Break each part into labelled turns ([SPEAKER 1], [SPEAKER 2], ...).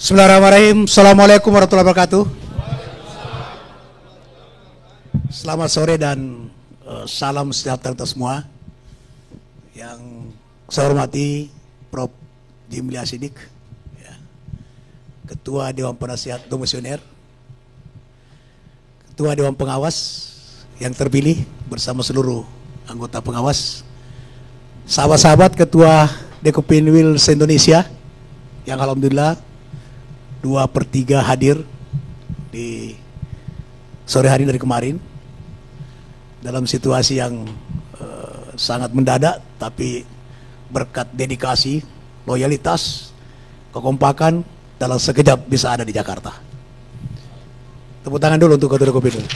[SPEAKER 1] Bismillahirrahmanirrahim. Assalamualaikum warahmatullahi wabarakatuh. Selamat sore dan salam sejahtera kita semua. Yang saya hormati Prof. Jimli Asidik, ya, Ketua Dewan Penasihat Komisioner, Ketua Dewan Pengawas yang terpilih bersama seluruh anggota pengawas, sahabat-sahabat Ketua Dekopinwil se-Indonesia yang alhamdulillah 2/3 hadir di sore hari dari kemarin dalam situasi yang sangat mendadak, tapi berkat dedikasi, loyalitas, kekompakan dalam sekejap bisa ada di Jakarta. Tepuk tangan dulu untuk Ketua Dekopinwil.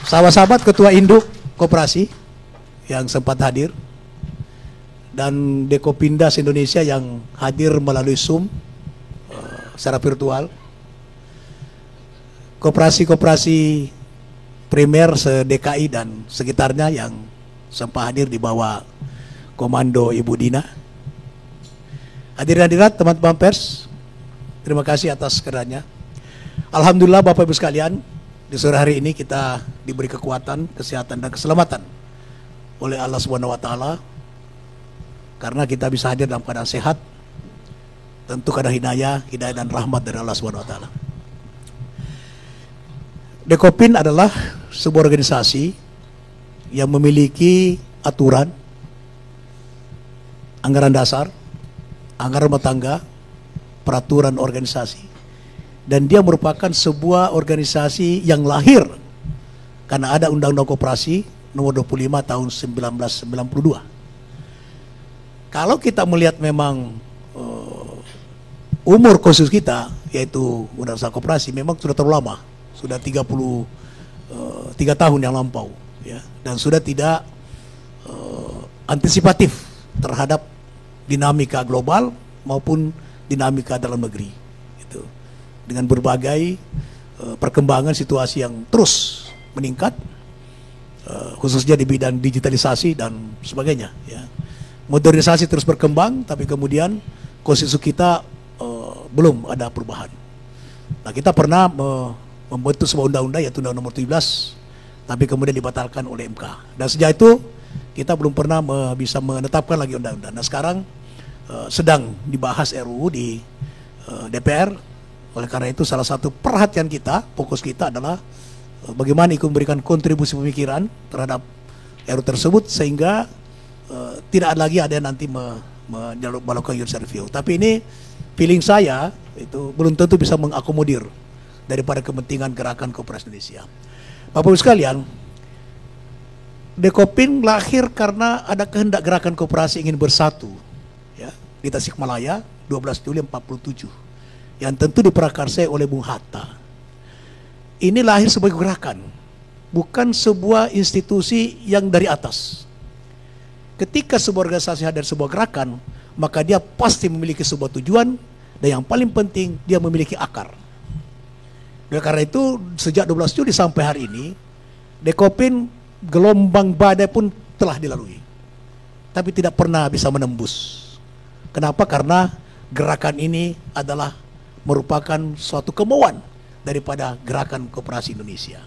[SPEAKER 1] Sahabat-sahabat Ketua Induk Koperasi yang sempat hadir dan Dekopinda se-Indonesia yang hadir melalui Zoom secara virtual, koperasi-koperasi primer se-DKI dan sekitarnya yang sempat hadir di bawah komando Ibu Dina. Hadirin hadirat teman-teman pers, terima kasih atas kehadirannya. Alhamdulillah Bapak Ibu sekalian, di sore hari ini kita diberi kekuatan, kesehatan dan keselamatan oleh Allah Subhanahu wa taala karena kita bisa hadir dalam keadaan sehat. Tentu karena hidayah dan rahmat dari Allah Subhanahu wa taala. Dekopin adalah sebuah organisasi yang memiliki aturan, anggaran dasar, anggaran rumah tangga, peraturan organisasi, dan dia merupakan sebuah organisasi yang lahir karena ada Undang-Undang Koperasi nomor 25 tahun 1992. Kalau kita melihat memang umur konstitusi kita, yaitu Undang-Undang Koperasi, memang sudah terlalu lama, sudah 33 tahun yang lampau, ya, dan sudah tidak antisipatif terhadap dinamika global maupun dinamika dalam negeri, itu dengan berbagai perkembangan situasi yang terus meningkat, khususnya di bidang digitalisasi dan sebagainya, ya. Modernisasi terus berkembang, tapi kemudian konstitusi kita belum ada perubahan. Nah, kita pernah membentuk sebuah undang-undang yaitu Undang-Undang Nomor 17, tapi kemudian dibatalkan oleh MK. Dan sejak itu kita belum pernah bisa menetapkan lagi undang-undang. Nah, sekarang sedang dibahas RUU di DPR. Oleh karena itu salah satu perhatian kita, fokus kita adalah bagaimana ikut memberikan kontribusi pemikiran terhadap RUU tersebut sehingga tidak lagi ada yang nanti melakukan judicial review. Tapi ini feeling saya itu belum tentu bisa mengakomodir daripada kepentingan gerakan Koperasi Indonesia. Bapak Ibu sekalian, Dekopin lahir karena ada kehendak gerakan koperasi ingin bersatu, ya, di Tasikmalaya 12 Juli 47 yang tentu diprakarsai oleh Bung Hatta. Ini lahir sebagai gerakan, bukan sebuah institusi yang dari atas. Ketika sebuah organisasi hadir sebuah gerakan, maka dia pasti memiliki sebuah tujuan, dan yang paling penting dia memiliki akar. Oleh karena itu sejak 12 Juli sampai hari ini, Dekopin gelombang badai pun telah dilalui, tapi tidak pernah bisa menembus. Kenapa? Karena gerakan ini adalah merupakan suatu kemauan daripada gerakan Koperasi Indonesia.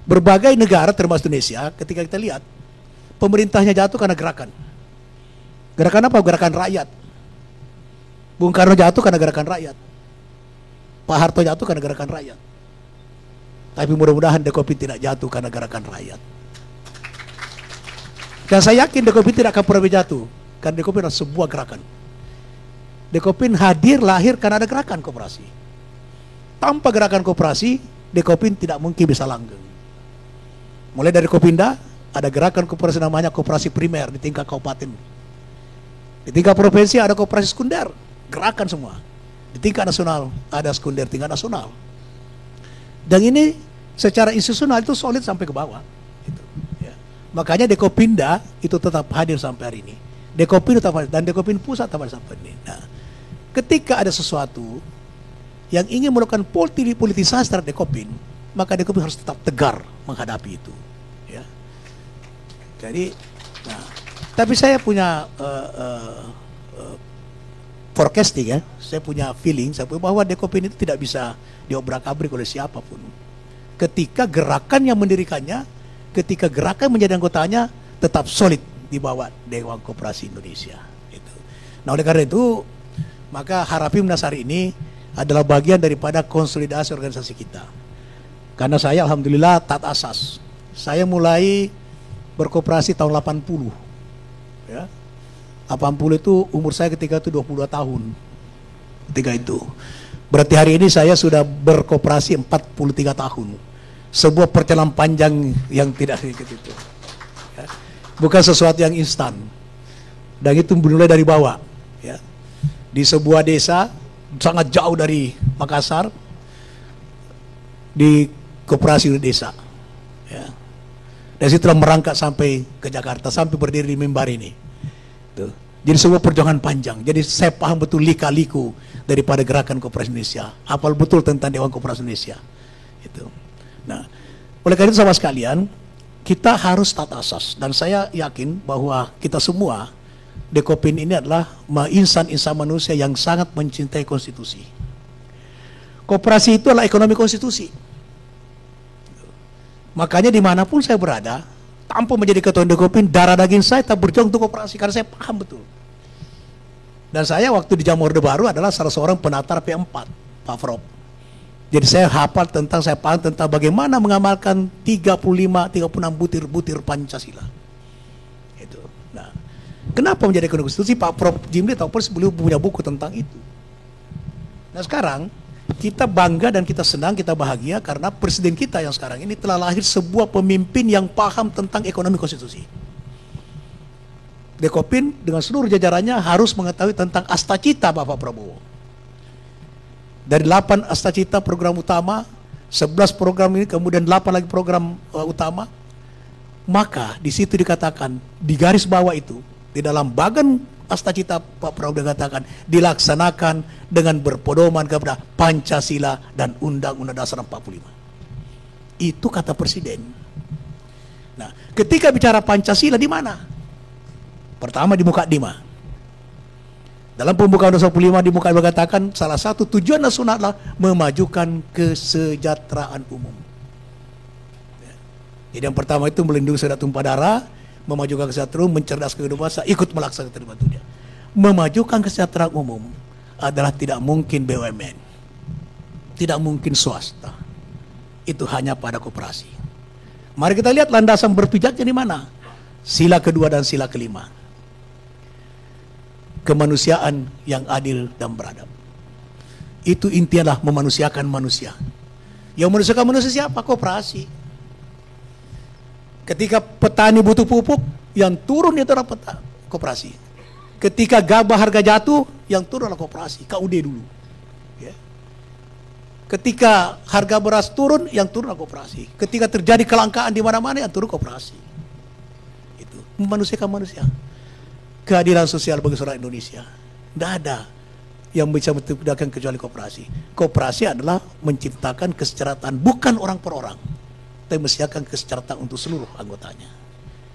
[SPEAKER 1] Berbagai negara termasuk Indonesia, ketika kita lihat pemerintahnya jatuh karena gerakan. Gerakan apa? Gerakan rakyat. Bung Karno jatuh karena gerakan rakyat. Pak Harto jatuh karena gerakan rakyat. Tapi mudah-mudahan Dekopin tidak jatuh karena gerakan rakyat. Dan saya yakin Dekopin tidak akan pernah jatuh, karena Dekopin adalah sebuah gerakan. Dekopin hadir lahir karena ada gerakan koperasi. Tanpa gerakan koperasi, Dekopin tidak mungkin bisa langgeng. Mulai dari Kopinda, ada gerakan koperasi namanya koperasi primer di tingkat kabupaten. Di tingkat provinsi ada koperasi sekunder, gerakan semua. Di tingkat nasional ada sekunder tingkat nasional. Dan ini secara institusional itu solid sampai ke bawah. Gitu, ya. Makanya Dekopinda itu tetap hadir sampai hari ini. Dekopin tetap hadir, dan Dekopin pusat tetap hadir sampai ini. Nah, ketika ada sesuatu yang ingin melakukan politisasi terhadap Dekopin, maka Dekopin harus tetap tegar menghadapi itu. Ya. Jadi, nah, tapi saya punya forecasting ya, saya punya feeling, bahwa Dekopin itu tidak bisa diobrak-abrik oleh siapapun. Ketika gerakan yang mendirikannya, ketika gerakan menjadi anggotanya, tetap solid di bawah Dewan Koperasi Indonesia. Gitu. Nah oleh karena itu, maka Harapim Nasari ini adalah bagian daripada konsolidasi organisasi kita. Karena saya alhamdulillah taat asas. Saya mulai berkoperasi tahun 80. Ya. 80 itu umur saya ketika itu 22 tahun. Ketika itu. Berarti hari ini saya sudah berkoperasi 43 tahun. Sebuah perjalanan panjang yang tidak sedikit itu. Ya. Bukan sesuatu yang instan. Dan itu dimulai dari bawah. Ya. Di sebuah desa sangat jauh dari Makassar, di koperasi desa. Ya. Dan situlah merangkak sampai ke Jakarta, sampai berdiri di mimbar ini. Tuh. Jadi sebuah perjuangan panjang. Jadi saya paham betul lika-liku daripada gerakan Koperasi Indonesia. Hafal betul tentang Dewan Koperasi Indonesia. Itu. Nah, oleh karena itu sahabat sekalian, kita harus taat asas. Dan saya yakin bahwa kita semua, Dekopin ini adalah insan-insan manusia yang sangat mencintai konstitusi. Koperasi itu adalah ekonomi konstitusi. Makanya dimanapun saya berada, tanpa menjadi ketua Dekopin, darah daging saya tak berjuang untuk koperasi, karena saya paham betul. Dan saya waktu di Jamur Orde Baru adalah salah seorang penata P4, Pak Frop. Jadi saya hafal tentang, saya paham tentang bagaimana mengamalkan 36 butir-butir Pancasila. Itu. Nah, kenapa menjadi konstitusi? Pak Prof Jimli tahu persis, beliau punya buku tentang itu. Nah sekarang kita bangga dan kita senang, kita bahagia karena presiden kita yang sekarang ini telah lahir sebuah pemimpin yang paham tentang ekonomi konstitusi. Dekopin dengan seluruh jajarannya harus mengetahui tentang astacita Bapak Prabowo. Dari 8 astacita program utama, 11 program ini, kemudian 8 lagi program utama, maka di situ dikatakan, di garis bawah itu, di dalam bagan astacita Pak Prabowo dikatakan, dilaksanakan dengan berpedoman kepada Pancasila dan Undang-Undang Dasar 45. Itu kata Presiden. Nah, ketika bicara Pancasila di mana? Pertama di Mukadimah. Dalam pembukaan Undang-Undang 45 di Mukadimah dikatakan salah satu tujuan nasional adalah memajukan kesejahteraan umum. Jadi yang pertama itu melindungi sedat tumpah darah, memajukan kesejahteraan umum, mencerdaskan kehidupan, ikut melaksanakan terlibat dunia. Memajukan kesejahteraan umum adalah tidak mungkin BUMN, tidak mungkin swasta. Itu hanya pada koperasi. Mari kita lihat landasan berpijaknya di mana. Sila kedua dan sila kelima. Kemanusiaan yang adil dan beradab. Itu intinya memanusiakan manusia. Yang memanusiakan manusia siapa? Koperasi. Ketika petani butuh pupuk, yang turun itu adalah koperasi. Ketika gabah harga jatuh, yang turun adalah koperasi. KUD dulu. Ya. Ketika harga beras turun, yang turun adalah koperasi. Ketika terjadi kelangkaan di mana-mana, yang turun koperasi. Itu memanusiakan manusia. Keadilan sosial bagi seluruh Indonesia. Tidak ada yang bisa menciptakan kecuali koperasi. Koperasi adalah menciptakan kesejahteraan bukan orang per orang, tapi menciptakan kesejahteraan untuk seluruh anggotanya.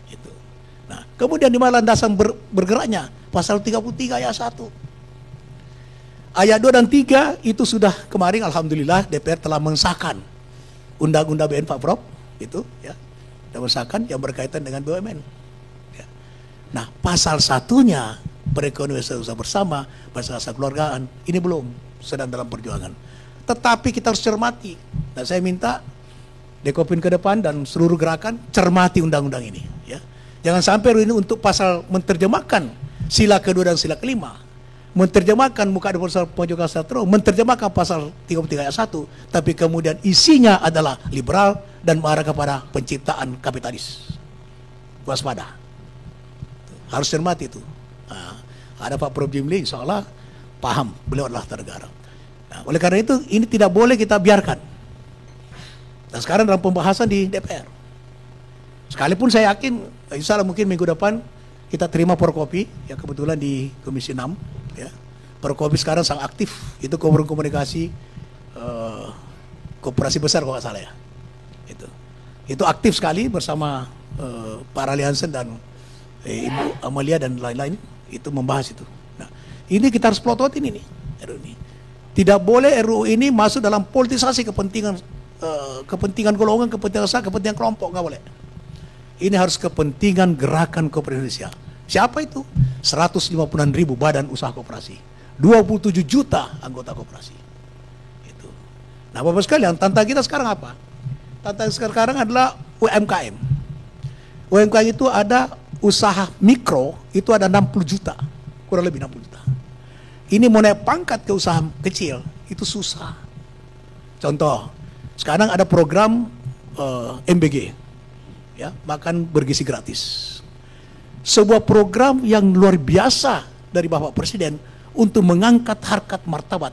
[SPEAKER 1] Itu. Nah, kemudian di mana landasan bergeraknya? Pasal 33 ayat 1. Ayat 2 dan 3 itu sudah kemarin alhamdulillah DPR telah mengesahkan Undang-Undang BN Pak Prof itu ya. Dan mengesahkan yang berkaitan dengan BUMN. Nah, pasal satunya perekonomian usaha bersama, pasal kekeluargaan, ini belum, sedang dalam perjuangan. Tetapi kita harus cermati. Dan saya minta Dekopin ke depan dan seluruh gerakan cermati undang-undang ini. Ya. Jangan sampai ini untuk pasal menerjemahkan sila kedua dan sila kelima, menerjemahkan muka ada pasal pembajukan kesejahteraan, menerjemahkan pasal 33 ayat 1, tapi kemudian isinya adalah liberal dan mengarah kepada penciptaan kapitalis. Waspada. Harus cermati itu. Nah, ada Pak Prof Jimli, insya Allah paham, beliau adalah negara. Nah, oleh karena itu ini tidak boleh kita biarkan. Dan sekarang dalam pembahasan di DPR. Sekalipun saya yakin, insya Allah mungkin minggu depan kita terima Forkopi, ya kebetulan di Komisi 6. Ya. Forkopi sekarang sangat aktif, itu komunikasi koperasi besar kalau nggak salah ya. Itu aktif sekali bersama Pak Raliansen dan Ibu Amalia dan lain-lain itu membahas itu. Nah, Ini kita harus plototin ini. RUU ini. Tidak boleh RUU ini masuk dalam politisasi kepentingan kepentingan golongan, kepentingan usaha, kepentingan kelompok, nggak boleh. Ini harus kepentingan gerakan koperasi Indonesia. Siapa itu? 156.000 badan usaha koperasi, 27 juta anggota koperasi. Itu. Nah, Bapak sekalian, tantangan kita sekarang apa? Tantangan sekarang adalah UMKM. UMKM itu ada usaha mikro, itu ada 60 juta, kurang lebih 60 juta. Ini mau naik pangkat ke usaha kecil, itu susah. Contoh, sekarang ada program MBG, ya, makan bergizi gratis. Sebuah program yang luar biasa dari Bapak Presiden untuk mengangkat harkat martabat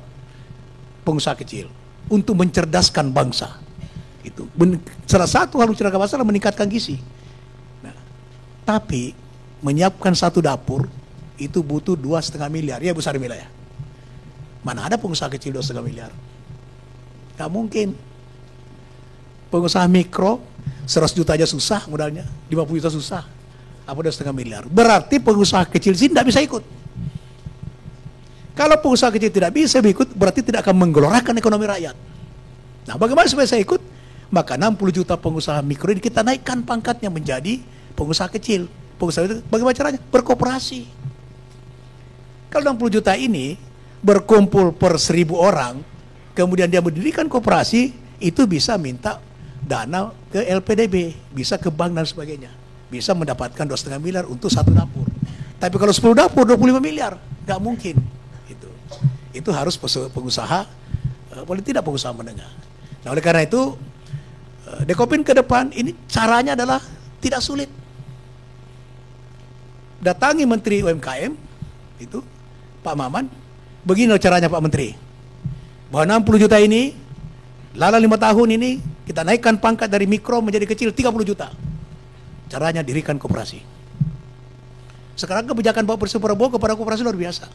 [SPEAKER 1] pengusaha kecil, untuk mencerdaskan bangsa. Itu salah satu hal mencerdaskan bangsa adalah meningkatkan gizi. Nah, tapi menyiapkan satu dapur itu butuh 2,5 miliar, ya Bu Sarmila ya. Mana ada pengusaha kecil 2,5 miliar? Gak mungkin. Pengusaha mikro 100 juta aja susah modalnya, 50 juta susah, apa 2,5 miliar. Berarti pengusaha kecil sini tidak bisa ikut. Kalau pengusaha kecil tidak bisa ikut, berarti tidak akan menggelorakan ekonomi rakyat. Nah, bagaimana supaya saya ikut? Maka 60 juta pengusaha mikro ini kita naikkan pangkatnya menjadi pengusaha kecil. Pengusaha itu bagaimana caranya? Berkoperasi. Kalau 60 juta ini berkumpul per 1.000 orang, kemudian dia mendirikan koperasi, itu bisa minta dana ke LPDB, bisa ke bank dan sebagainya, bisa mendapatkan 2,5 miliar untuk satu dapur. Tapi kalau 10 dapur 25 miliar, nggak mungkin. Itu harus pengusaha, paling tidak pengusaha menengah. Nah, oleh karena itu Dekopin ke depan ini caranya adalah tidak sulit. Datangi Menteri UMKM itu Pak Maman, begini caranya Pak Menteri, bahwa 60 juta ini lala 5 tahun ini kita naikkan pangkat dari mikro menjadi kecil 30 juta. Caranya dirikan koperasi. Sekarang kebijakan Pak Presiden Prabowo kepada koperasi luar biasa.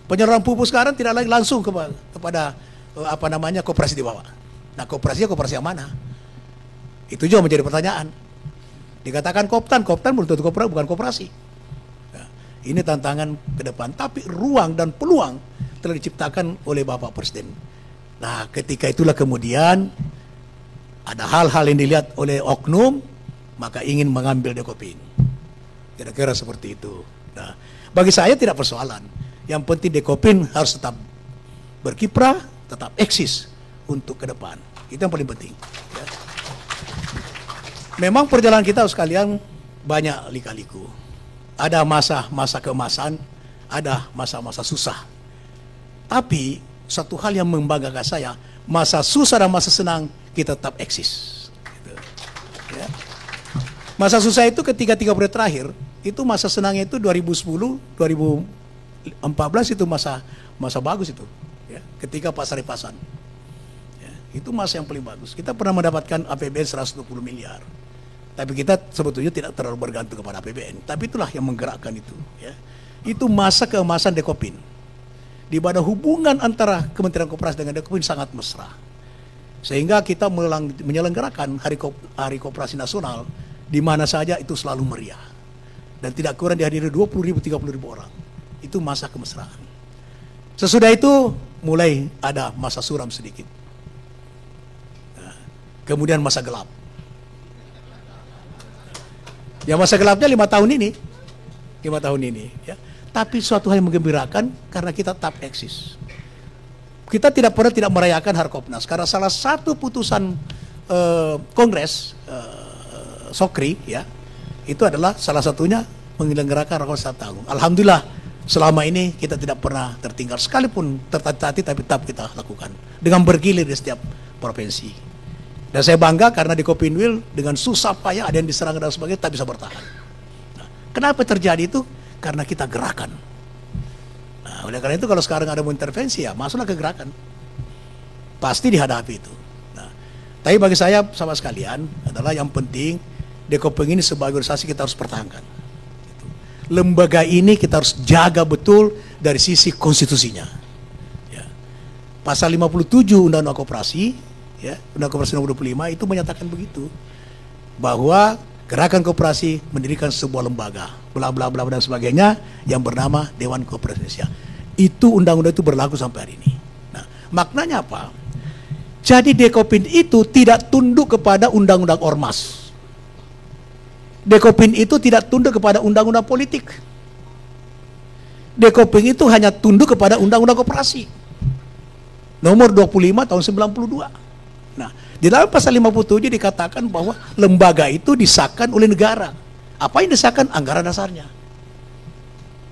[SPEAKER 1] Penyaluran pupuk sekarang tidak lagi langsung kepada koperasi di bawah. Nah, koperasinya koperasi yang mana? Itu juga menjadi pertanyaan. Dikatakan Koptan belum tentu bukan koperasi. Nah, ini tantangan ke depan. Tapi ruang dan peluang telah diciptakan oleh Bapak Presiden. Nah, ketika itulah kemudian ada hal-hal yang dilihat oleh oknum, maka ingin mengambil Dekopin. Kira-kira seperti itu. Nah, bagi saya tidak persoalan. Yang penting Dekopin harus tetap berkiprah, tetap eksis untuk ke depan. Itu yang paling penting. Ya. Memang perjalanan kita sekalian banyak lika-liku. Ada masa-masa keemasan, ada masa-masa susah. Tapi satu hal yang membanggakan saya, masa susah dan masa senang kita tetap eksis. Gitu. Ya. Masa susah itu ketika 3 periode terakhir, itu masa senangnya itu 2010, 2014 itu masa bagus itu. Ya. Ketika Pak Saripasan. Ya. Itu masa yang paling bagus. Kita pernah mendapatkan APBN 120 miliar. Tapi kita sebetulnya tidak terlalu bergantung kepada APBN. Tapi itulah yang menggerakkan itu. Ya. Itu masa keemasan Dekopin. Di mana hubungan antara Kementerian Koperasi dengan Dekopin sangat mesra. Sehingga kita menyelenggarakan Hari Koperasi Nasional di mana saja itu selalu meriah. Dan tidak kurang dihadiri 20.000, 30.000 orang. Itu masa kemesraan. Sesudah itu mulai ada masa suram sedikit. Nah, kemudian masa gelap. Ya, masa gelapnya 5 tahun ini. 5 tahun ini. Ya. Tapi suatu hal yang menggembirakan karena kita tetap eksis. Kita tidak pernah tidak merayakan Harkopnas karena salah satu putusan Kongres Sokri ya itu adalah salah satunya menyelenggarakan Harkopnas 1 tahun. Alhamdulillah selama ini kita tidak pernah tertinggal sekalipun tertati-tati, tapi tetap kita lakukan dengan bergilir di setiap provinsi. Dan saya bangga karena di Kopinwil dengan susah payah ada yang diserang dan sebagainya tak bisa bertahan. Nah, kenapa terjadi itu? Karena kita gerakan. Nah, oleh karena itu kalau sekarang ada mau intervensi ya masuklah ke gerakan. Pasti dihadapi itu. Nah, tapi bagi saya sama sekalian adalah yang penting Dekopin ini sebagai organisasi kita harus pertahankan. Gitu. Lembaga ini kita harus jaga betul dari sisi konstitusinya. Ya. Pasal 57 Undang-Undang Koperasi, ya, Undang-Undang Koperasi nomor 25 itu menyatakan begitu. Bahwa gerakan koperasi mendirikan sebuah lembaga, bla bla bla dan sebagainya yang bernama Dewan Koperasi Indonesia. Itu undang-undang itu berlaku sampai hari ini. Nah, maknanya apa? Jadi Dekopin itu tidak tunduk kepada undang-undang ormas. Dekopin itu tidak tunduk kepada undang-undang politik. Dekopin itu hanya tunduk kepada undang-undang koperasi. Nomor 25 tahun 92. Nah, di dalam pasal 57 dikatakan bahwa lembaga itu disahkan oleh negara. Apa yang disahkan? Anggaran dasarnya.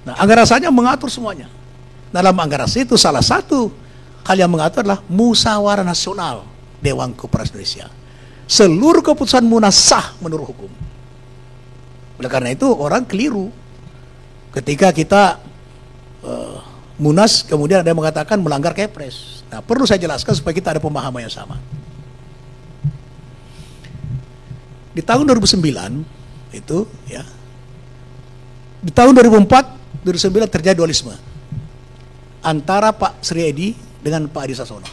[SPEAKER 1] Nah, anggaran dasarnya mengatur semuanya. Dalam anggaran dasar itu salah satu hal yang mengatur adalah musyawarah nasional Dewan Koperasi Indonesia. Seluruh keputusan Munas sah menurut hukum. Oleh karena itu orang keliru ketika kita Munas kemudian ada yang mengatakan melanggar Kepres. Nah, perlu saya jelaskan supaya kita ada pemahaman yang sama. Di tahun 2009 itu ya, di tahun 2004 2009 terjadi dualisme antara Pak Sri Edi dengan Pak Adi Sasono.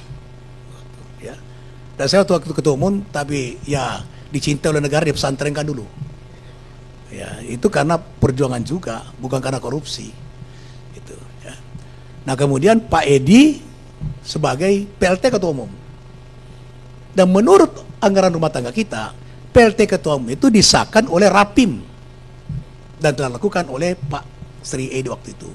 [SPEAKER 1] Ya. Dan saya waktu ketua umum, tapi ya dicintai oleh negara, dipesantrenkan dulu. Ya, itu karena perjuangan juga, bukan karena korupsi. Itu. Ya. Nah kemudian Pak Edi sebagai PLT ketua umum. Dan menurut anggaran rumah tangga kita, PLT ketua umum itu disahkan oleh Rapim dan dilakukan oleh Pak Sri Edi waktu itu.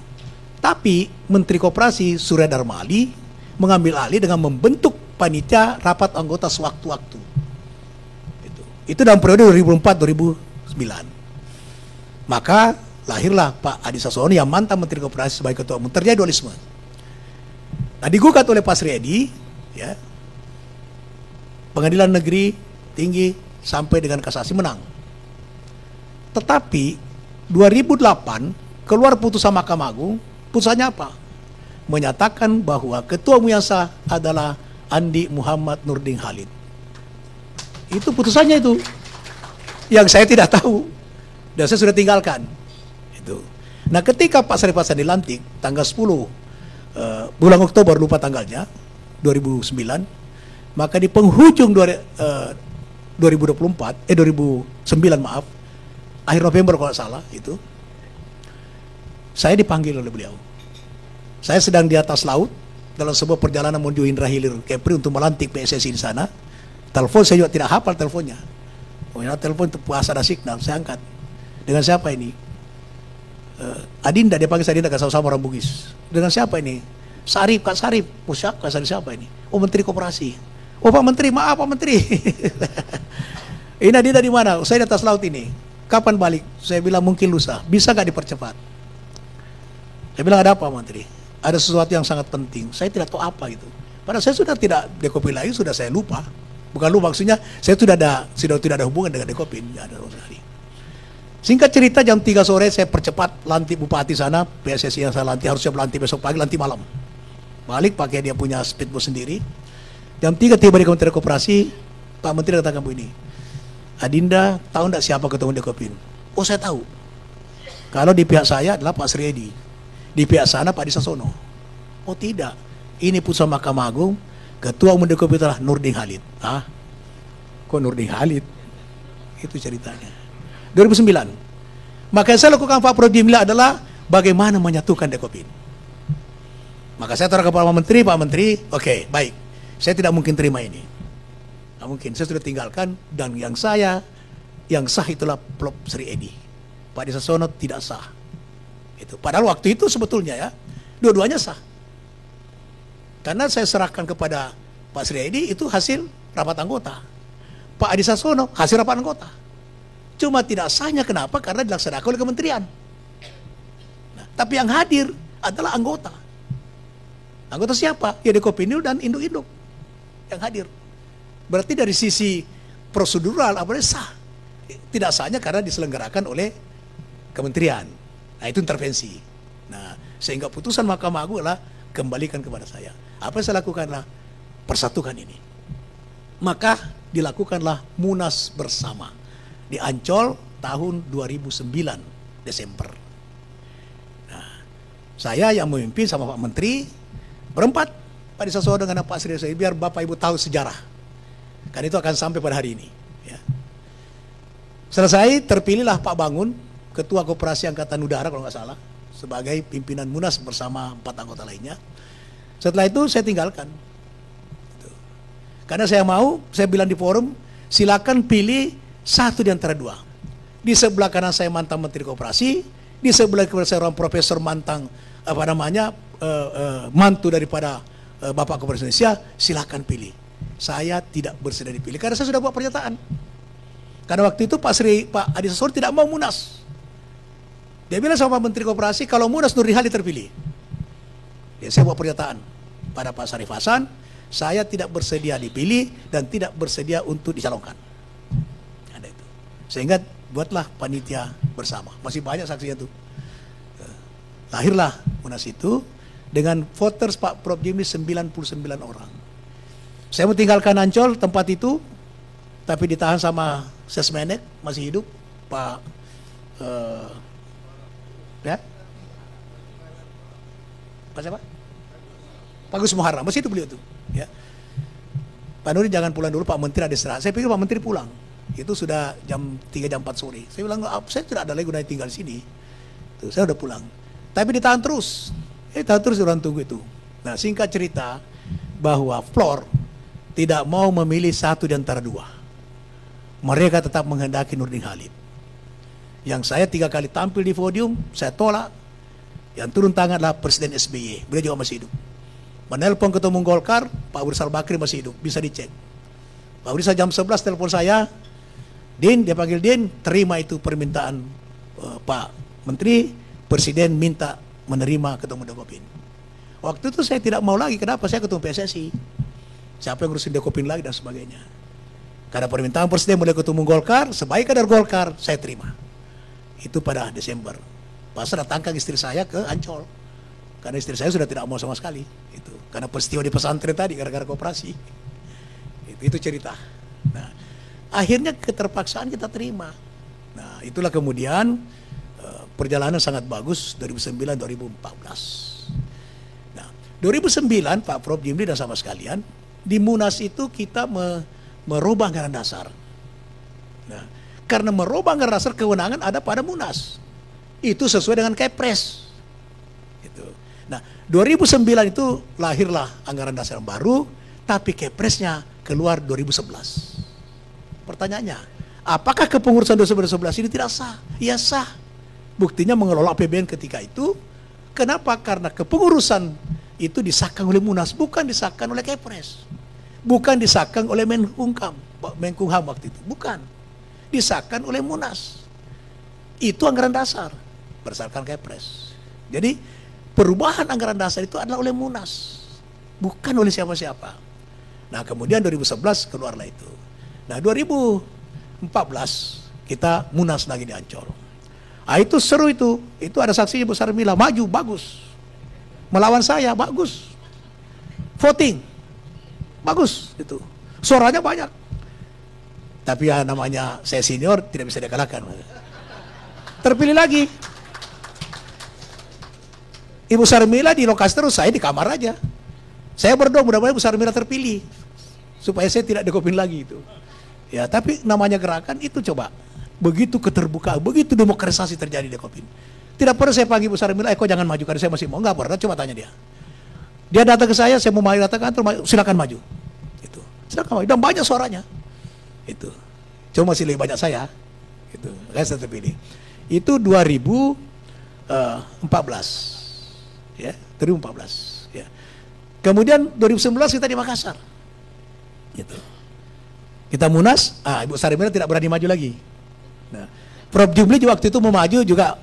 [SPEAKER 1] Tapi Menteri Koperasi Surya Dharma Ali mengambil alih dengan membentuk panitia rapat anggota sewaktu-waktu. Itu dalam periode 2004-2009. Maka lahirlah Pak Adi Sasono yang mantan Menteri Koperasi sebagai ketua umum. Terjadi dualisme. Nah, digugat oleh Pak Sri Edi, ya, Pengadilan Negeri Tinggi sampai dengan kasasi menang. Tetapi 2008 keluar putusan Mahkamah Agung. Putusannya apa? Menyatakan bahwa ketua umum yang sah adalah Andi Muhammad Nurdin Halid. Itu putusannya itu. Yang saya tidak tahu. Dan saya sudah tinggalkan. Itu. Nah ketika Pak Sarip Hasan dilantik, tanggal 10 bulan Oktober, lupa tanggalnya, 2009, maka di penghujung 2009 maaf, akhir November kalau tidak salah, itu saya dipanggil oleh beliau. Saya sedang di atas laut dalam sebuah perjalanan menuju Indra Hilir Kepri untuk melantik PSSI di sana. Telepon saya juga tidak hafal teleponnya. Pokoknya telepon itu puasa ada signal, saya angkat. Dengan siapa ini? Adinda, dia panggil saya Adinda, sama-sama orang Bugis. Dengan siapa ini? Sarip, Kak Sarip. Oh siapa? Siapa ini? Oh Menteri Koperasi. Oh Pak Menteri, maaf Pak Menteri. Ini Adinda di mana? Saya di atas laut ini. Kapan balik? Saya bilang mungkin lusa. Bisa nggak dipercepat? Saya bilang ada apa Menteri? Ada sesuatu yang sangat penting. Saya tidak tahu apa gitu. Padahal saya sudah tidak Dekopin lagi, sudah saya lupa. Bukan lupa, maksudnya saya sudah tidak ada hubungan dengan Dekopin. Ya, ada sekali. Singkat cerita jam 3 sore saya percepat lantik bupati sana, PSSI yang saya lantik harusnya lantik besok pagi, lantik malam. Balik pakai dia punya speedboat sendiri. Jam 3 tiba di Kementerian Koperasi, Pak Menteri katakan begini, Adinda tahu tidak siapa ketua Dekopin? Oh saya tahu. Kalau di pihak saya adalah Pak Sri Edi. Di pihak sana Pak Adi Sasono. Oh tidak, ini putusan Mahkamah Agung, ketua umum Dekopin adalah Nurdin Halid. Hah? Kok Nurdin Halid? Itu ceritanya. 2009. Maka yang saya lakukan Pak Prodimla adalah bagaimana menyatukan Dekopin. Maka saya taruh kepada Pak Menteri, oke, baik. Saya tidak mungkin terima ini. Tidak mungkin, saya sudah tinggalkan dan yang sah itulah Plop Sri Edi. Pak Adi Sasono tidak sah. Itu. Padahal waktu itu sebetulnya ya, dua-duanya sah. Karena saya serahkan kepada Pak Sri Edi itu hasil rapat anggota. Pak Adi Sasono hasil rapat anggota. Cuma tidak sahnya kenapa? Karena dilaksanakan oleh kementerian. Nah, tapi yang hadir adalah anggota. Anggota siapa? Ya Dekopinil dan induk-induk yang hadir. Berarti dari sisi prosedural apa sah. Tidak sahnya karena diselenggarakan oleh kementerian. Nah itu intervensi. Nah sehingga putusan Mahkamah Agung adalah kembalikan kepada saya. Apa yang saya lakukanlah persatukan ini. Maka dilakukanlah Munas bersama di Ancol tahun 2009 Desember. Nah, saya yang memimpin sama Pak Menteri berempat, Pak Adi Sasono dengan Pak Sri Edi, biar Bapak Ibu tahu sejarah. Kan itu akan sampai pada hari ini. Ya. Selesai terpilihlah Pak Bangun, Ketua Koperasi Angkatan Udara kalau nggak salah, sebagai pimpinan Munas bersama 4 anggota lainnya. Setelah itu saya tinggalkan. Karena saya bilang di forum, silakan pilih satu di antara dua. Di sebelah kanan saya mantan Menteri Koperasi, di sebelah kiri saya orang profesor mantan mantu daripada Bapak Koperasi Indonesia, silakan pilih. Saya tidak bersedia dipilih karena saya sudah buat pernyataan. Karena waktu itu Pak Adi Sassone tidak mau Munas. Dia bilang sama Menteri Koperasi, kalau Munas Nurdin Halid terpilih. Ya, saya buat pernyataan pada Pak Syarif Hasan, saya tidak bersedia dipilih dan tidak bersedia untuk dicalonkan. Ada itu. Sehingga buatlah panitia bersama. Masih banyak saksinya tuh. Lahirlah Munas itu dengan voters Pak Prof Jimli 99 orang. Saya mau tinggalkan Ancol tempat itu, tapi ditahan sama Sesmenek, masih hidup Pak ya? Pak siapa? Pak Gus Muharram, masih hidup beliau tuh ya. Pak Nuri jangan pulang dulu, Pak Menteri ada istirahat. Saya pikir Pak Menteri pulang. Itu sudah jam 3 jam 4 sore. Saya bilang, saya tidak ada lagi gunanya tinggal di sini. Tuh, saya udah pulang. Tapi ditahan terus. Tahan terus orang tunggu itu. Nah, singkat cerita bahwa Flor tidak mau memilih satu di antara dua. Mereka tetap menghendaki Nurdin Halid. Yang saya 3 kali tampil di podium, saya tolak. Yang turun tangan adalah Presiden SBY. Beliau juga masih hidup. Menelpon Ketua Umum Golkar, Pak Abu Rizal Bakri masih hidup, bisa dicek. Pak Abu Rizal jam 11 telepon saya, Din, dia panggil Din, terima itu permintaan Pak Menteri, Presiden minta menerima Ketua Umum Dekopin. Waktu itu saya tidak mau lagi, kenapa? Saya Ketua PSSI. Siapa yang ngurusin Dekopin lagi dan sebagainya. Karena permintaan Presiden mulai Ketua Umum Golkar, sebaik kader Golkar, saya terima. Itu pada Desember. Pas datangkan istri saya ke Ancol. Karena istri saya sudah tidak mau sama sekali. Itu. Karena peristiwa di pesantren tadi, gara-gara koperasi. Itu cerita. Nah, akhirnya keterpaksaan kita terima. Nah, itulah kemudian perjalanan sangat bagus 2009-2014. Nah, 2009 Pak Prof Jimli dan sama sekalian, di Munas itu kita merubah anggaran dasar. Nah, karena merubah anggaran dasar kewenangan ada pada Munas. Itu sesuai dengan Kepres. Itu. Nah, 2009 itu lahirlah anggaran dasar yang baru, tapi Kepresnya keluar 2011. Pertanyaannya, apakah kepengurusan 2011 ini tidak sah? Ya sah. Buktinya mengelola APBN ketika itu. Kenapa? Karena kepengurusan itu disahkan oleh Munas, bukan disahkan oleh Kepres. Bukan disahkan oleh Menkumham waktu itu. Bukan. Disahkan oleh Munas. Itu anggaran dasar berdasarkan Kepres. Jadi perubahan anggaran dasar itu adalah oleh Munas, bukan oleh siapa-siapa. Nah, kemudian 2011 keluarlah itu. Nah, 2014 kita Munas lagi di Ancol. Ah, itu seru itu. Itu ada saksinya Bu Sarmila, maju bagus. Melawan saya bagus. Voting bagus itu. Suaranya banyak. Tapi ya namanya saya senior tidak bisa dikalahkan. Terpilih lagi. Ibu Sarmila di lokasi terus, saya di kamar aja. Saya berdoa mudah-mudahan Ibu Sarmila terpilih supaya saya tidak dekopin lagi itu. Ya, tapi namanya gerakan itu coba. Begitu keterbukaan, begitu demokratisasi terjadi di Dekopin. Tidak pernah saya panggil Ibu Sarmila, kok jangan maju karena saya masih mau. Enggak pernah, coba tanya dia. Dia datang ke saya mau maju, datang ke kantor, silakan maju. Itu. Silakan maju, dan banyak suaranya. Itu. Cuma masih lebih banyak saya. Itu. Saya terpilih. Itu 2014. Ya, 2014. Ya. Kemudian 2019 kita di Makassar. Gitu. Kita Munas, Ibu Sarmila tidak berani maju lagi. Nah, Prof Jimli waktu itu mau maju juga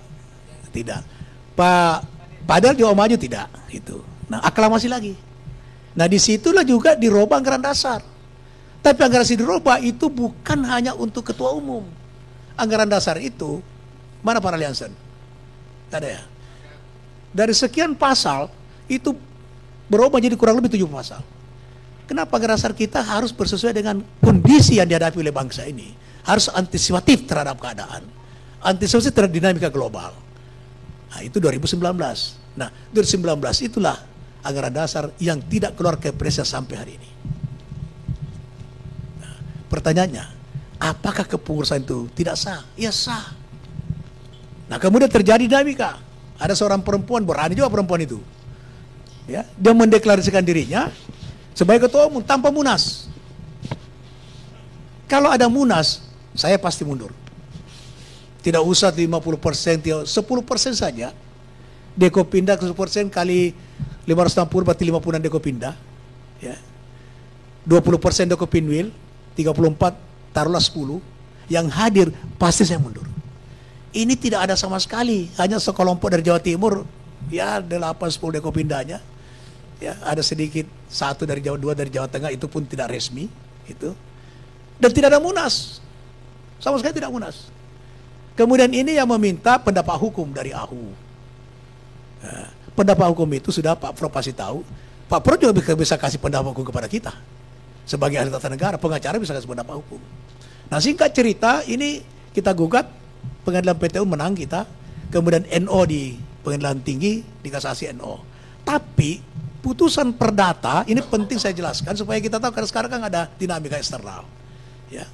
[SPEAKER 1] tidak. Pak Padel juga mau maju tidak. Itu. Nah, aklamasi lagi. Nah, disitulah juga dirubah anggaran dasar. Tapi anggaran dasar dirubah itu bukan hanya untuk ketua umum. Anggaran dasar itu mana para aliansen? Tidak ada ya. Dari sekian pasal itu berubah jadi kurang lebih 7 pasal. Kenapa anggaran dasar kita harus bersesuai dengan kondisi yang dihadapi oleh bangsa ini? Harus antisipatif terhadap keadaan, antisipatif terhadap dinamika global. Nah, itu 2019. Nah, 2019 itulah anggaran dasar yang tidak keluar Kepresnya sampai hari ini. Nah, pertanyaannya, apakah kepengurusan itu tidak sah? Ya sah. Nah, kemudian terjadi dinamika. Ada seorang perempuan, berani juga perempuan itu. Ya, dia mendeklarasikan dirinya sebagai ketua umum tanpa munas. Kalau ada munas, saya pasti mundur. Tidak usah 50%, 10% saja. Dekopinda 10% kali 560 berarti 50-an Dekopinda. Ya. 20% Dekopinwil, 34 taruhlah 10. Yang hadir pasti saya mundur. Ini tidak ada sama sekali, hanya sekelompok dari Jawa Timur, ya 8-10 Dekopindanya. Ya, ada sedikit satu dari Jawa, 2 dari Jawa Tengah, itu pun tidak resmi, itu. Dan tidak ada munas. Sama sekali tidak munas. Kemudian ini yang meminta pendapat hukum dari AHU. Nah, pendapat hukum itu sudah Pak Prof pasti tahu. Pak Prof juga bisa kasih pendapat hukum kepada kita. Sebagai ahli tata negara, pengacara bisa kasih pendapat hukum. Nah, singkat cerita, ini kita gugat, pengadilan PTU menang kita, kemudian NO di pengadilan tinggi, di kasasi NO. Tapi, putusan perdata, ini penting saya jelaskan, supaya kita tahu, karena sekarang kan ada dinamika eksternal. Ya.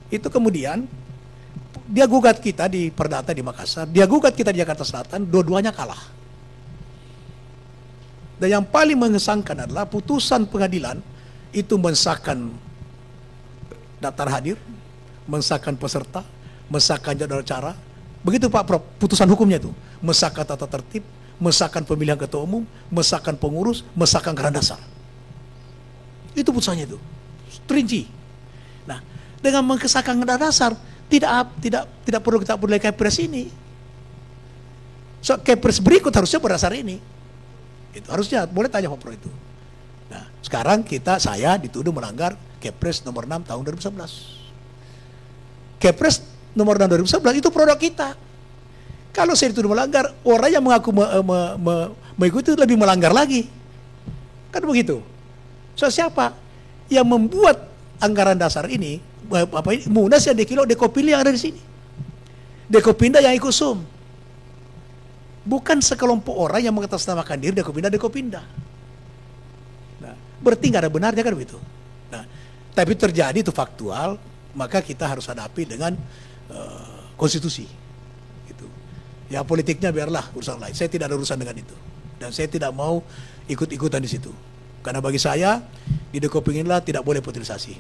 [SPEAKER 1] Itu kemudian, dia gugat kita di perdata di Makassar, dia gugat kita di Jakarta Selatan, dua-duanya kalah. Dan yang paling mengesankan adalah putusan pengadilan itu mensahkan daftar hadir, mensahkan peserta, mensahkan jadwal acara. Begitu Pak Prof, putusan hukumnya itu. Mensahkan tata tertib, mensahkan pemilihan ketua umum, mensahkan pengurus, mensahkan anggaran dasar. Itu putusannya itu. Terinci. Nah, dengan mengesahkan anggaran dasar, tidak perlu kita perlu Kepres ini. So, Kepres berikut harusnya berdasar ini. Itu harusnya, boleh tanya Pak Prof itu. Nah, sekarang saya dituduh melanggar Kepres nomor 6 tahun 2011. Kepres nomor 6 2011 itu produk kita. Kalau saya dituduh melanggar, orang yang mengaku mengikuti itu lebih melanggar lagi. Kan begitu. So, siapa yang membuat anggaran dasar ini, munas yang Dekopinda yang ada di sini. Dekopinda yang ikut SUM. Bukan sekelompok orang yang mengatasnamakan diri Dekopinda. Nah, berarti nggak ada benarnya kan begitu. Nah, tapi terjadi itu faktual, maka kita harus hadapi dengan konstitusi. Gitu. Ya politiknya biarlah urusan lain. Saya tidak ada urusan dengan itu. Dan saya tidak mau ikut-ikutan di situ. Karena bagi saya, di Dekopinda tidak boleh politisasi.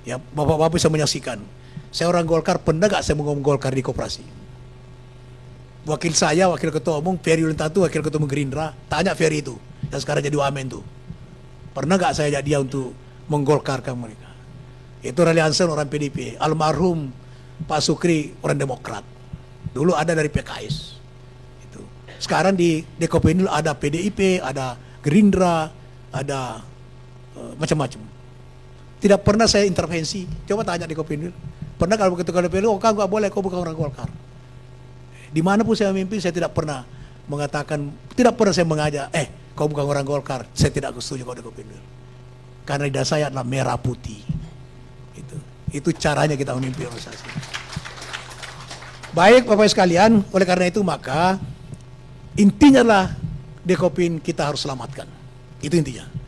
[SPEAKER 1] Ya, Bapak-bapak bisa menyaksikan. Saya orang Golkar, pernah gak saya ngomong Golkar di koperasi? Wakil saya, wakil ketua umum, Ferry Yulianto, wakil ketua umum Gerindra, tanya Ferry itu, yang sekarang jadi wamen tuh. Pernah gak saya jadi dia untuk menggolkarkan mereka? Itu Rally Hansen orang PDP, almarhum Pak Sukri orang Demokrat. Dulu ada dari PKS. Itu. Sekarang di Dekopinda ada PDIP, ada Gerindra, ada macam-macam. Tidak pernah saya intervensi. Coba tanya di Kopinil. Pernah kalau ketua DPR, oh kau nggak boleh, kau bukan orang Golkar. Dimanapun saya memimpin, saya tidak pernah mengatakan, tidak pernah saya mengajak, kau bukan orang Golkar, saya tidak setuju kau di Kopinil. Karena lidah saya adalah merah putih. Itu caranya kita memimpin organisasi. Baik Bapak sekalian, oleh karena itu maka intinya lah Dekopin kita harus selamatkan. Itu intinya.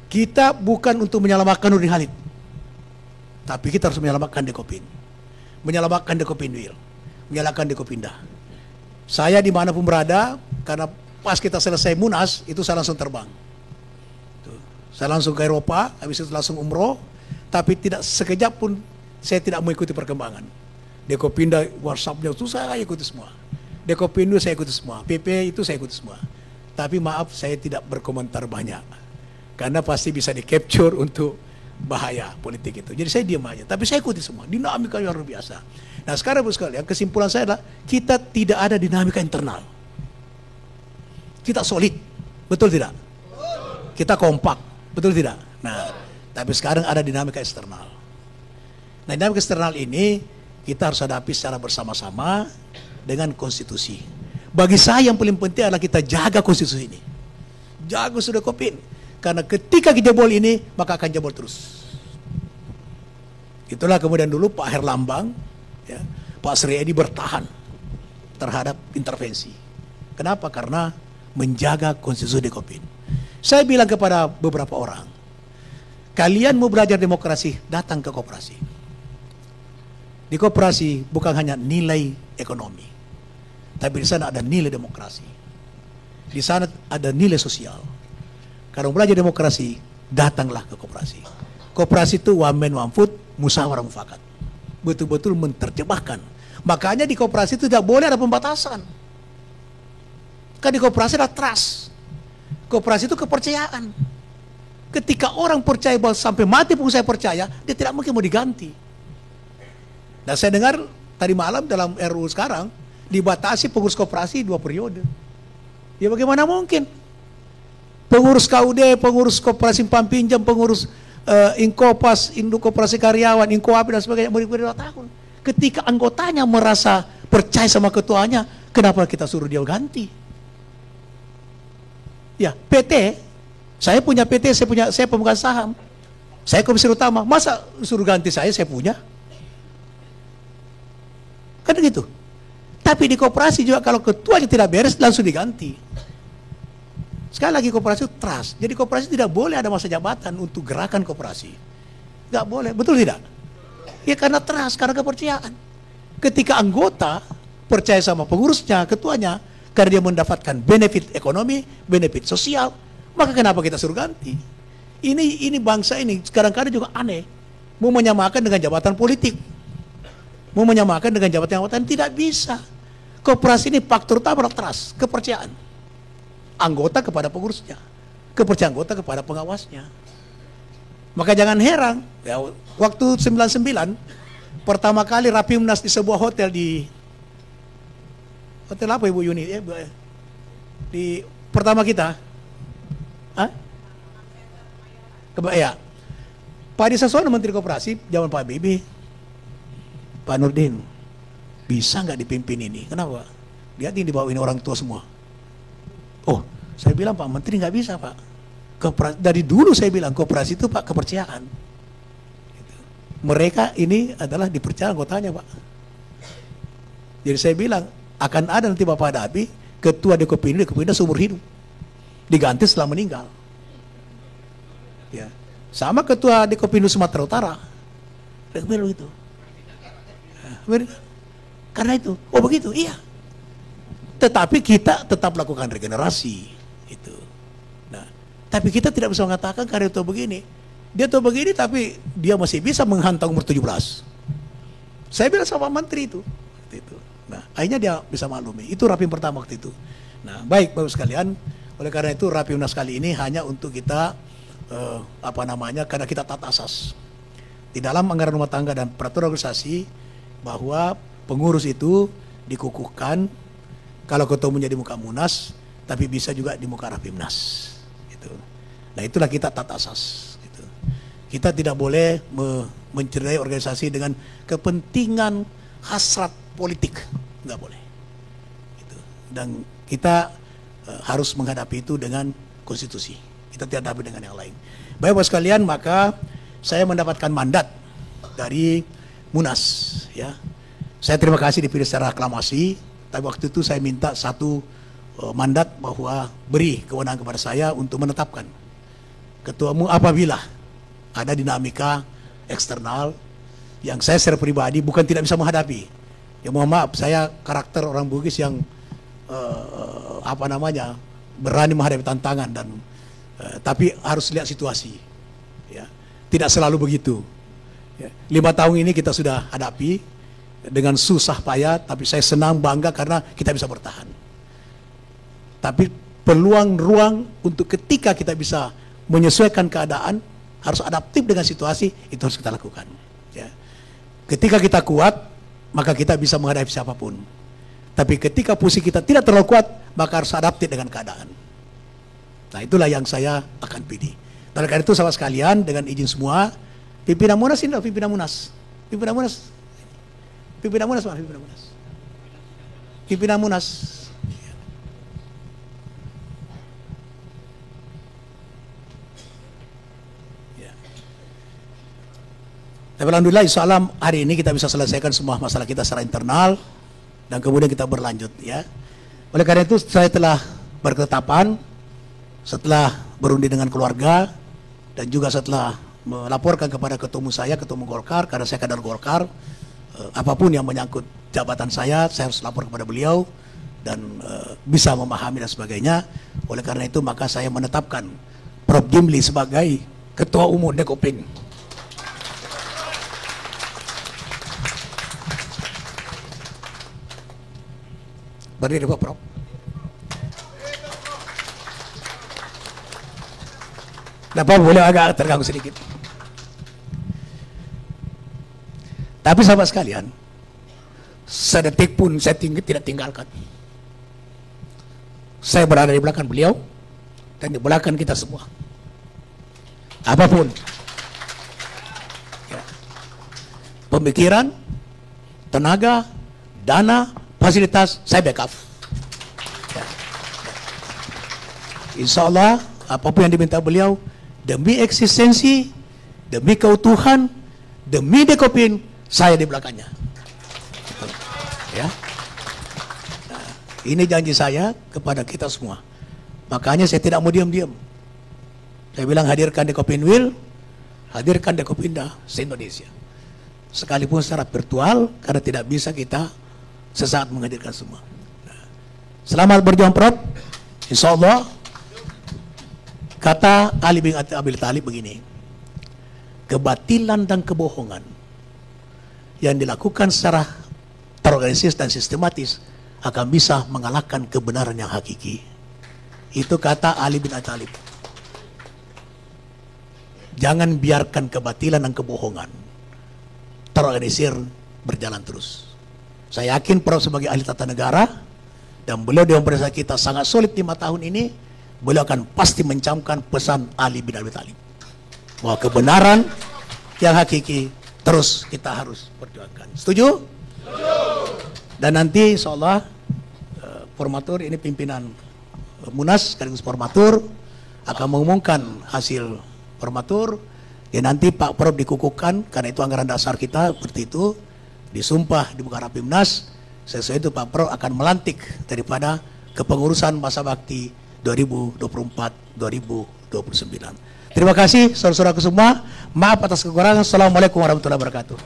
[SPEAKER 1] Kita bukan untuk menyelamatkan Nurdin Halid, tapi kita harus menyelamatkan Dekopin, menyelamatkan Dekopinwil, menyelamatkan Dekopinda. Saya dimanapun berada, karena pas kita selesai munas itu saya langsung terbang. Saya langsung ke Eropa, habis itu langsung umroh, tapi tidak sekejap pun saya tidak mengikuti perkembangan. Dekopinda WhatsApp-nya itu saya ikuti semua, Dekopindu saya ikuti semua, PP itu saya ikuti semua. Tapi maaf, saya tidak berkomentar banyak. Karena pasti bisa di-capture untuk bahaya politik itu. Jadi saya diam aja. Tapi saya ikuti semua. Dinamika yang luar biasa. Nah sekarang Bapak sekalian, kesimpulan saya adalah kita tidak ada dinamika internal. Kita solid. Betul tidak? Kita kompak. Betul tidak? Nah, tapi sekarang ada dinamika eksternal. Nah dinamika eksternal ini kita harus hadapi secara bersama-sama dengan konstitusi. Bagi saya yang paling penting adalah kita jaga konstitusi ini. Jaga sudah Dekopin. Karena ketika kita jebol ini, maka akan jebol terus. Itulah kemudian dulu Pak Herlambang, ya, Pak Sri Edi bertahan terhadap intervensi. Kenapa? Karena menjaga konstitusi Dekopin. Saya bilang kepada beberapa orang, kalian mau belajar demokrasi, datang ke koperasi. Di koperasi bukan hanya nilai ekonomi, tapi di sana ada nilai demokrasi. Di sana ada nilai sosial. Kalau belajar demokrasi, datanglah ke koperasi. Koperasi itu one man one food, musyawarah mufakat. Betul-betul menerjemahkan. Makanya di koperasi itu tidak boleh ada pembatasan. Kan di koperasi ada trust. Koperasi itu kepercayaan. Ketika orang percaya bahwa sampai mati pun saya percaya, dia tidak mungkin mau diganti. Dan saya dengar tadi malam dalam RUU sekarang dibatasi pengurus koperasi 2 periode. Ya bagaimana mungkin? Pengurus KUD, pengurus koperasi pinjam, pengurus Inkopas, Induk Koperasi Karyawan, Inkoapi dan sebagainya beri 2 tahun. Ketika anggotanya merasa percaya sama ketuanya, kenapa kita suruh dia ganti? Ya, PT, saya punya PT, saya pemegang saham. Saya komisaris utama, masa suruh ganti saya punya? Kan gitu. Tapi di koperasi juga kalau ketuanya tidak beres langsung diganti. Sekali lagi koperasi itu trust. Jadi koperasi tidak boleh ada masa jabatan untuk gerakan koperasi. Nggak boleh, betul tidak? Ya karena trust, karena kepercayaan. Ketika anggota percaya sama pengurusnya, ketuanya, karena dia mendapatkan benefit ekonomi, benefit sosial, maka kenapa kita suruh ganti? Ini bangsa ini kadang-kadang juga aneh, mau menyamakan dengan jabatan politik, mau menyamakan dengan jabatan tidak bisa. Koperasi ini faktor utama trust, kepercayaan. Anggota kepada pengurusnya, kepercayaan anggota kepada pengawasnya. Maka jangan heran, ya, waktu 99 pertama kali Rapimnas di sebuah hotel di hotel apa Ibu Yuni? Di pertama kita, ya, Pak Adi Sassono Menteri Koperasi zaman Pak Habibie, Pak Nurdin, bisa nggak dipimpin ini? Kenapa? Dia dibawain orang tua semua. Oh, saya bilang Pak Menteri nggak bisa Pak. Dari dulu saya bilang koperasi itu Pak kepercayaan. Mereka ini adalah dipercaya anggotanya Pak. Jadi saya bilang akan ada nanti Bapak Dabi ketua Dekopindo seumur hidup, diganti setelah meninggal. Ya, sama ketua Dekopindo Sumatera Utara, begitu. Karena itu, oh begitu, iya. Tetapi kita tetap lakukan regenerasi itu. Nah, tapi kita tidak bisa mengatakan karena itu begini. Dia tuh begini tapi dia masih bisa menghantam umur 17. Saya bilang sama menteri itu. Nah, akhirnya dia bisa maklumi. Itu Rapim pertama waktu itu. Nah, baik Bapak sekalian, oleh karena itu Rapimnas kali ini hanya untuk kita karena kita taat asas. Di dalam anggaran rumah tangga dan peraturan organisasi bahwa pengurus itu dikukuhkan kalau ketemunya di muka Munas, tapi bisa juga di muka Rapimnas. Gitu. Nah itulah kita taat asas. Gitu. Kita tidak boleh mencederai organisasi dengan kepentingan hasrat politik, nggak boleh. Gitu. Dan kita harus menghadapi itu dengan konstitusi. Kita tidak hadapi dengan yang lain. Baik Bapak sekalian, maka saya mendapatkan mandat dari Munas. Ya, saya terima kasih dipilih secara aklamasi. Tapi waktu itu saya minta satu mandat bahwa beri kewenangan kepada saya untuk menetapkan ketuamu apabila ada dinamika eksternal yang saya secara pribadi bukan tidak bisa menghadapi. Ya mohon maaf, saya karakter orang Bugis yang berani menghadapi tantangan dan tapi harus lihat situasi. Ya, tidak selalu begitu. Ya, 5 tahun ini kita sudah hadapi dengan susah payah, tapi saya senang bangga karena kita bisa bertahan. Tapi peluang ruang untuk ketika kita bisa menyesuaikan keadaan, harus adaptif dengan situasi, itu harus kita lakukan. Ya. Ketika kita kuat, maka kita bisa menghadapi siapapun. Tapi ketika posisi kita tidak terlalu kuat, maka harus adaptif dengan keadaan. Nah itulah yang saya akan pilih. Dan karena itu sahabat sekalian, dengan izin semua, pimpinan Munas ini, pimpinan Munas. Pimpinan Munas. Pimpinan Munas, Pak. Pimpinan Munas. Pimpinan Munas. Ya. Tapi alhamdulillah, insya Allah hari ini kita bisa selesaikan semua masalah kita secara internal dan kemudian kita berlanjut. Ya. Oleh karena itu saya telah berketetapan setelah berundi dengan keluarga dan juga setelah melaporkan kepada ketemu saya, ketemu Golkar, karena saya kader Golkar. Apapun yang menyangkut jabatan saya harus lapor kepada beliau dan bisa memahami dan sebagainya. Oleh karena itu maka saya menetapkan Prof. Jimli sebagai Ketua Umum Dekopin. Berdiri Pak Prof. Dapat boleh agak terganggu sedikit. Tapi sahabat sekalian, sedetik pun saya tidak tinggalkan. Saya berada di belakang beliau dan di belakang kita semua. Apapun, ya. Pemikiran, tenaga, dana, fasilitas, saya backup. Ya. Insya Allah, apapun yang diminta beliau, demi eksistensi, demi keutuhan, demi Dekopin, saya di belakangnya. Ya. Nah, ini janji saya kepada kita semua. Makanya saya tidak mau diam-diam. Saya bilang hadirkan Dekopin Wil, hadirkan Dekopinda se-Indonesia. Sekalipun secara virtual, karena tidak bisa kita sesaat menghadirkan semua. Nah, selamat berjuang Prof. Insya Allah. Kata Ali bin Abi Thalib begini, kebatilan dan kebohongan yang dilakukan secara terorganisir dan sistematis akan bisa mengalahkan kebenaran yang hakiki. Itu kata Ali bin Abi Thalib. Jangan biarkan kebatilan dan kebohongan terorganisir berjalan terus. Saya yakin Prof sebagai ahli tata negara dan beliau di pemerintahan kita sangat solid 5 tahun ini, beliau akan pasti mencamkan pesan Ali bin Abi Thalib bahwa kebenaran yang hakiki terus kita harus perjuangkan. Setuju? Dan nanti insyaallah formatur ini pimpinan Munas sekaligus formatur akan mengumumkan hasil formatur. Ya nanti Pak Prof dikukuhkan karena itu anggaran dasar kita seperti itu, disumpah di muka Rapimnas. Sesuai itu Pak Prof akan melantik daripada kepengurusan masa bakti 2024-2029. Terima kasih saudara-saudaraku semua. Maaf atas kekurangan. Assalamualaikum warahmatullahi wabarakatuh.